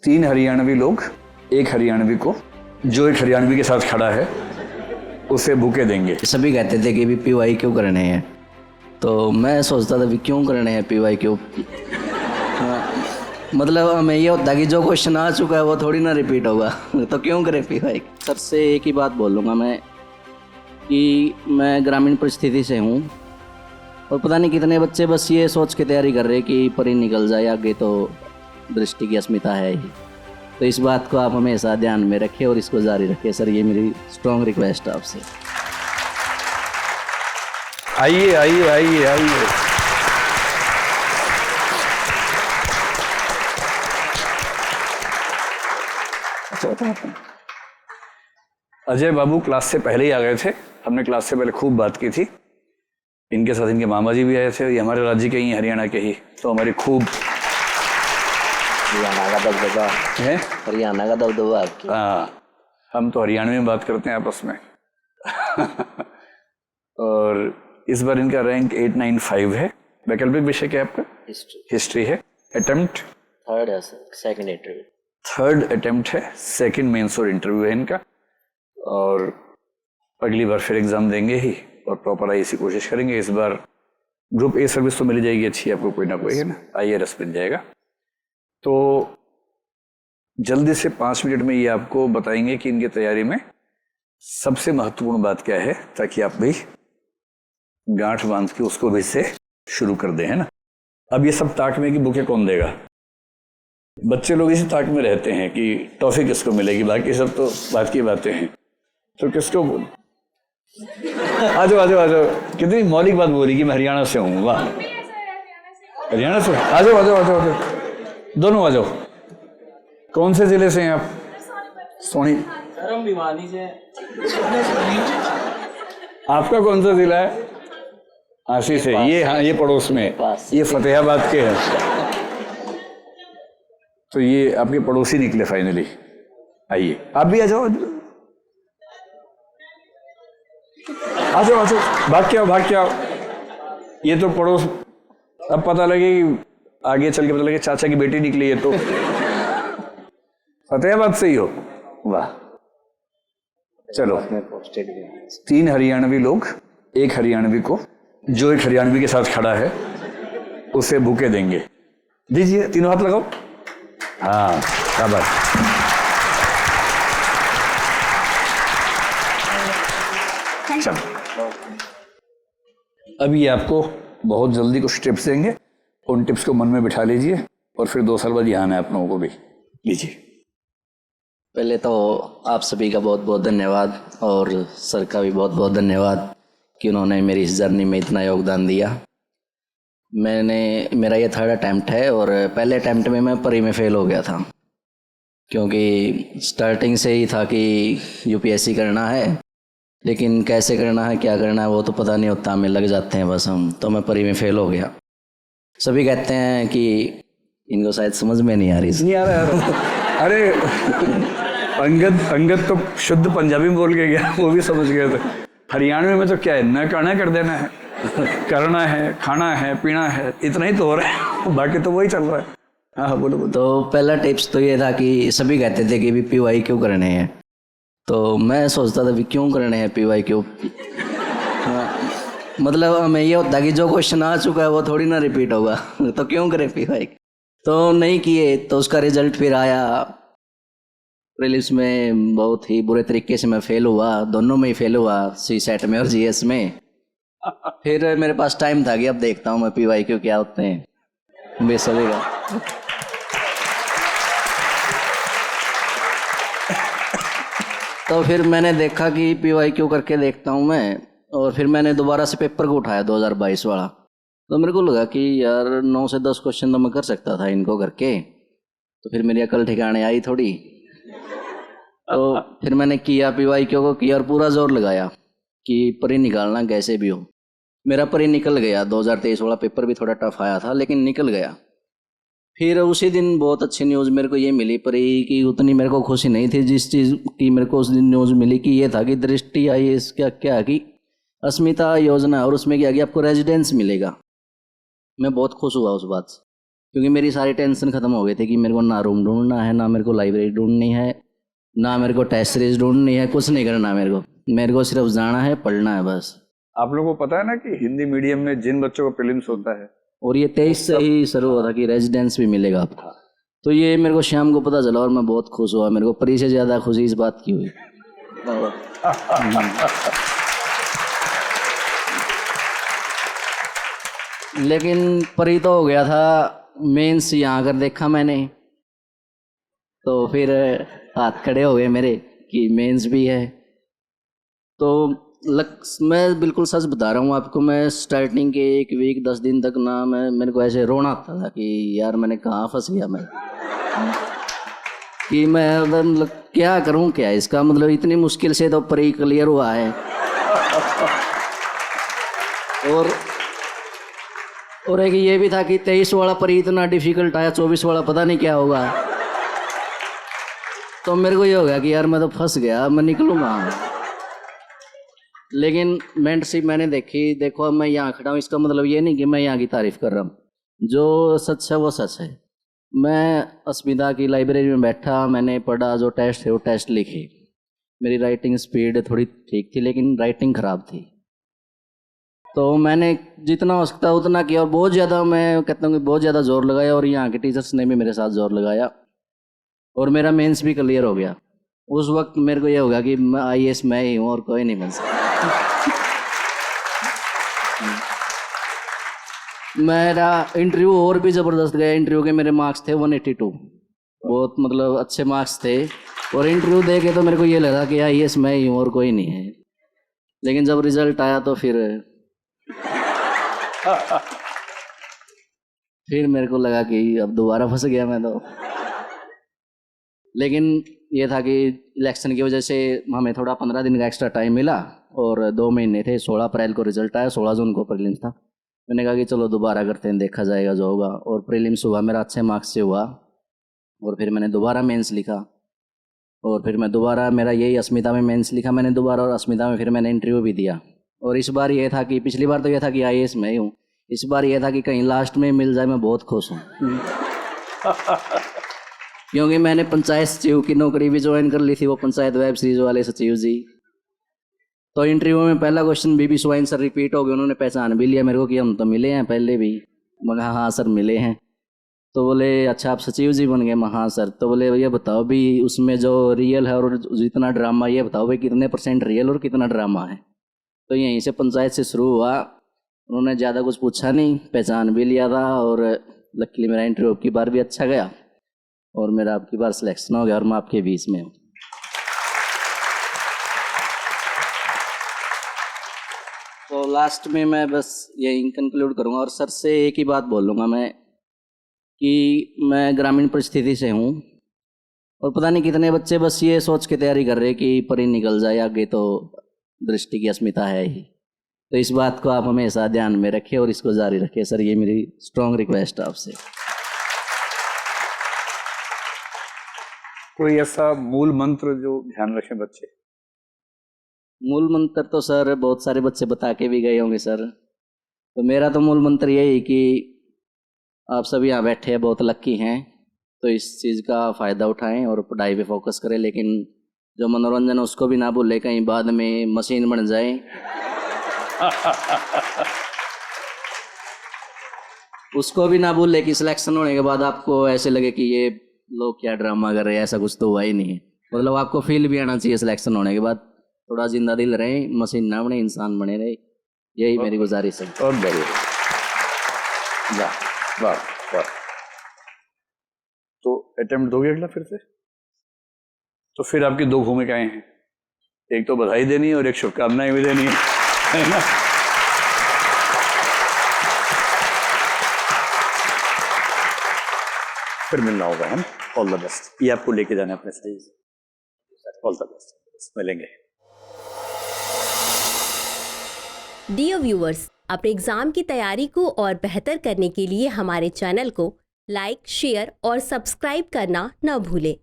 तीन हरियाणवी लोग एक हरियाणवी को, जो एक हरियाणवी के साथ खड़ा है, उसे बुके देंगे। सभी कहते थे कि भी पीवाई क्यों करने हैं, तो मैं सोचता था भी क्यों करने हैं पीवाई क्यों। मतलब हमें ये होता है कि जो क्वेश्चन आ चुका है वो थोड़ी ना रिपीट होगा, तो क्यों करें पीवाई। सबसे एक ही बात बोलूँगा मैं कि मैं ग्रामीण परिस्थिति से हूँ और पता नहीं कितने बच्चे बस ये सोच के तैयारी कर रहे हैं कि परी निकल जाए आगे तो दृष्टि की अस्मिता है ही। तो इस बात को आप हमेशा ध्यान में रखें और इसको जारी रखें सर, ये मेरी स्ट्रॉन्ग रिक्वेस्ट है आपसे। आइए आइए आइए आइए। अजय बाबू क्लास से पहले ही आ गए थे, हमने क्लास से पहले खूब बात की थी। इनके साथ इनके मामा जी भी आए थे, ये हमारे राज्य के ही, हरियाणा के ही, तो हमारी खूब हरियाणा का दबदबा है। हरियाणा का दबदबा आपकी। हाँ, हम तो हरियाणवी में बात करते हैं आपस में। और इस बार इनका रैंक 895 है। वैकल्पिक विषय क्या है आपका? हिस्ट्री है। अटेम्प्ट थर्ड है sir, second interview. Third attempt है, सेकंड मेंस और इंटरव्यू है इनका, और अगली बार फिर एग्जाम देंगे ही और प्रॉपर आईएएस की कोशिश करेंगे। इस बार ग्रुप ए सर्विस तो मिल जाएगी अच्छी आपको, कोई ना कोई, है ना, आईआरएस मिल जाएगा। तो जल्दी से 5 मिनट में ये आपको बताएंगे कि इनकी तैयारी में सबसे महत्वपूर्ण बात क्या है, ताकि आप भी गांठ बांध के उसको भी से शुरू कर दें, है ना। अब ये सब ताक में कि बुके कौन देगा, बच्चे लोग इसी ताक में रहते हैं कि टॉफी किसको मिलेगी, बाकी सब तो बात की बातें हैं। तो किसको बोल, आ जाओ आ जाओ आ जाओ। कितनी मौलिक बात बोली कि मैं हरियाणा से हूँ, वाह, हरियाणा से। आ जाओ आ जाओ आ जाओ आ जाओ, दोनों आ जाओ। कौन से जिले से हैं आप? सोनी भिवानी से। आपका कौन सा जिला है? आशी से। ये हाँ, ये पड़ोस में, ये फतेहाबाद के हैं। तो ये आपके पड़ोसी निकले फाइनली। आइए आप भी आ जाओ आ जाओ आ जाओ, भाग के आओ भाग के आओ। ये तो पड़ोस, अब पता लगे कि आगे चल के पता लगे चाचा की बेटी निकली है, तो फतेहाबाद से ही हो, वाह। चलो, तीन हरियाणवी लोग एक हरियाणवी को, जो एक हरियाणवी के साथ खड़ा है, उसे बुके देंगे। दीजिए, तीनों हाथ लगाओ। हाँ, शाबाश। अभी आपको बहुत जल्दी कुछ टिप्स देंगे, उन टिप्स को मन में बिठा लीजिए और फिर 2 साल बाद यहाँ आना है आप लोगों को भी। लीजिए। पहले तो आप सभी का बहुत बहुत धन्यवाद और सर का भी बहुत बहुत धन्यवाद कि उन्होंने मेरी इस जर्नी में इतना योगदान दिया। मेरा ये थर्ड अटैम्प्ट है और पहले अटैम्प्ट में मैं परी में फेल हो गया था, क्योंकि स्टार्टिंग से ही था कि यूपीएससी करना है, लेकिन कैसे करना है क्या करना है वो तो पता नहीं होता, हमें लग जाते हैं बस हम। तो मैं परी में फेल हो गया। सभी कहते हैं कि इनको शायद समझ में नहीं आ रही। नहीं आ रहा। अरे अंगद तो शुद्ध पंजाबी में बोल के गया, वो भी समझ गया था। हरियाणवी में तो क्या है, न करना कर देना है, करना है, खाना है, पीना है, इतना ही तो हो रहा है, बाकी तो वही चल रहा है। हाँ बोलो बोलो। तो पहला टिप्स तो ये था कि सभी कहते थे कि भी पीवाई क्यों करने हैं, तो मैं सोचता था भी क्यों करने हैं पीवाई क्यों। मतलब हमें ये होता है कि जो क्वेश्चन आ चुका है वो थोड़ी ना रिपीट होगा, तो क्यों करें पीवाई। तो नहीं किए, तो उसका रिजल्ट फिर आया। प्रीलिम्स में बहुत ही बुरे तरीके से मैं फेल हुआ, दोनों में ही फेल हुआ, सीसेट में और जीएस में। फिर मेरे पास टाइम था कि अब देखता हूँ मैं पीवाई क्यों क्या होते हैं, बेस चलेगा। तो फिर मैंने देखा कि पीवाई क्यों करके देखता हूँ मैं, और फिर मैंने दोबारा से पेपर को उठाया 2022 वाला। तो मेरे को लगा कि यार 9 से 10 क्वेश्चन तो मैं कर सकता था इनको करके, तो फिर मेरी अकल ठिकाने आई थोड़ी। तो फिर मैंने किया पीवाई क्यों को किया और पूरा जोर लगाया कि परी निकालना कैसे भी हो। मेरा परी निकल गया। 2023 वाला पेपर भी थोड़ा टफ आया था, लेकिन निकल गया। फिर उसी दिन बहुत अच्छी न्यूज़ मेरे को ये मिली परी की, उतनी मेरे को खुशी नहीं थी जिस चीज़ की मेरे को उस दिन न्यूज़ मिली, कि ये था कि दृष्टि आईएएस क्या कि अस्मिता योजना, और उसमें क्या कि आपको रेजिडेंस मिलेगा। मैं बहुत खुश हुआ उस बात से। क्योंकि मेरी सारी टेंशन ख़त्म हो गई थी कि मेरे को ना रूम ढूंढना है, ना मेरे को लाइब्रेरी ढूंढनी है, ना मेरे को टेस्ट सीरीज ढूंढनी है, कुछ नहीं करना मेरे को सिर्फ जाना है, पढ़ना है बस। आप लोगों को पता है ना कि हिंदी मीडियम में जिन बच्चों को प्रीलिम्स होता है, और ये 23 से ही शुरू हुआ था कि रेजिडेंस भी मिलेगा आपको। तो ये मेरे को शाम को पता चला और मैं बहुत खुश हुआ। मेरे को परी से ज़्यादा खुशी इस बात की हुई। लेकिन परी तो हो गया था, मेंस यहाँ कर देखा मैंने तो फिर हाथ खड़े हो गए मेरे कि मेंस भी है। तो मैं बिल्कुल सच बता रहा हूँ आपको, मैं स्टार्टिंग के 1 वीक 10 दिन तक ना मेरे को ऐसे रोना आता था कि यार मैंने कहाँ फंस गया मैं, कि मैं मतलब क्या करूँ क्या इसका, मतलब इतनी मुश्किल से तो प्री क्लियर हुआ है। और एक ये भी था कि 23 वाला प्री इतना डिफिकल्ट आया, 24 वाला पता नहीं क्या होगा। तो मेरे को ये हो गया कि यार मैं तो फंस गया, मैं निकलूँगा। लेकिन मेंटरशिप मैंने देखो अब मैं यहाँ खड़ा हूँ, इसका मतलब ये नहीं कि मैं यहाँ की तारीफ कर रहा हूँ, जो सच है वो सच है। मैं अस्मिता की लाइब्रेरी में बैठा, मैंने पढ़ा, जो टेस्ट है वो टेस्ट लिखे। मेरी राइटिंग स्पीड थोड़ी ठीक थी लेकिन राइटिंग ख़राब थी, तो मैंने जितना हो सकता उतना किया। और बहुत ज़्यादा, मैं कहता हूँ कि बहुत ज़्यादा जोर लगाया, और यहाँ के टीचर्स ने भी मेरे साथ जोर लगाया और मेरा मेंस भी क्लियर हो गया। उस वक्त मेरे को ये होगा कि मैं IAS मैं ही हूँ और कोई नहीं बन सकता। मेरा इंटरव्यू और भी ज़बरदस्त गया। इंटरव्यू के मेरे मार्क्स थे 182, बहुत मतलब अच्छे मार्क्स थे। और इंटरव्यू दे के तो मेरे को ये लगा कि IAS मैं ही हूँ और कोई नहीं है। लेकिन जब रिज़ल्ट आया तो फिर मेरे को लगा कि अब दोबारा फंस गया मैं तो। लेकिन ये था कि इलेक्शन की वजह से हमें थोड़ा 15 दिन का एक्स्ट्रा टाइम मिला और 2 महीने थे। 16 अप्रैल को रिजल्ट आया, 16 जून को प्रीलिम्स था। मैंने कहा कि चलो दोबारा करते हैं, देखा जाएगा जो होगा। और प्रीलिम्स हुआ मेरा अच्छे मार्क्स से हुआ, और फिर मैंने दोबारा मेंस लिखा, और फिर मैं दोबारा, मेरा यही अस्मिता में मेंस लिखा मैंने दोबारा, और अस्मिता में फिर मैंने इंटरव्यू भी दिया। और इस बार ये था कि पिछली बार तो ये था कि IAS मैं ही हूँ, इस बार ये था कि कहीं लास्ट में मिल जाए, मैं बहुत खुश हूँ। क्योंकि मैंने पंचायत सचिव की नौकरी भी ज्वाइन कर ली थी, वो पंचायत वेब सीरीज वाले सचिव जी। तो इंटरव्यू में पहला क्वेश्चन बीबी स्वाइन सर रिपीट हो गया, उन्होंने पहचान भी लिया मेरे को कि हम तो मिले हैं पहले भी। मैं कहा हाँ सर मिले हैं। तो बोले अच्छा आप सचिव जी बन गए? मैं हाँ सर। तो बोले ये बताओ भी उसमें जो रियल है और जितना ड्रामा, ये बताओ भाई कितने % रियल और कितना ड्रामा है। तो यहीं से पंचायत से शुरू हुआ। उन्होंने ज़्यादा कुछ पूछा नहीं, पहचान भी लिया था, और लकीली मेरा इंटरव्यू की बार भी अच्छा गया और मेरा आपकी बार सिलेक्शन हो गया, और मैं आपके बीच में हूँ। तो लास्ट में मैं बस यही कंक्लूड करूँगा, और सर से एक ही बात बोलूँगा मैं कि मैं ग्रामीण परिस्थिति से हूँ, और पता नहीं कितने बच्चे बस ये सोच के तैयारी कर रहे हैं कि परी निकल जाए आगे तो दृष्टि की अस्मिता है ही। तो इस बात को आप हमेशा ध्यान में रखें और इसको जारी रखें सर, ये मेरी स्ट्रॉन्ग रिक्वेस्ट है आपसे। कोई ऐसा मूल मंत्र जो ध्यान रखें बच्चे? मूल मंत्र तो सर बहुत सारे बच्चे बता के भी गए होंगे सर, तो मेरा तो मूल मंत्र यही कि आप सभी यहाँ बैठे हैं, बहुत लक्की हैं, तो इस चीज़ का फ़ायदा उठाएं और पढ़ाई पे फोकस करें। लेकिन जो मनोरंजन है उसको भी ना भूलें, कहीं बाद में मशीन बन जाए। उसको भी ना भूले कि सिलेक्शन होने के बाद आपको ऐसे लगे कि ये लोग क्या ड्रामा कर रहे हैं, ऐसा कुछ तो हुआ ही नहीं है। मतलब आपको फील भी आना चाहिए सिलेक्शन होने के बाद, थोड़ा जिंदा दिल रहे, मशीन ना बने, इंसान बने रहे। यही मेरी गुजारिश है। बहुत बढ़िया, वाह वाह वाह। तो अटेम्प्ट दोगे अगला फिर से? तो फिर आपकी 2 भूमिकाएं हैं, एक तो बधाई देनी है और एक शुभकामनाएं भी देनी है ना? फिर मिलना होगा, है ना? All the best. ये आपको लेके जाना है अपने स्टेज। ऑल द बेस्ट, मिलेंगे। डियर व्यूअर्स, अपने एग्जाम की तैयारी को और बेहतर करने के लिए हमारे चैनल को लाइक, शेयर और सब्सक्राइब करना न भूलें।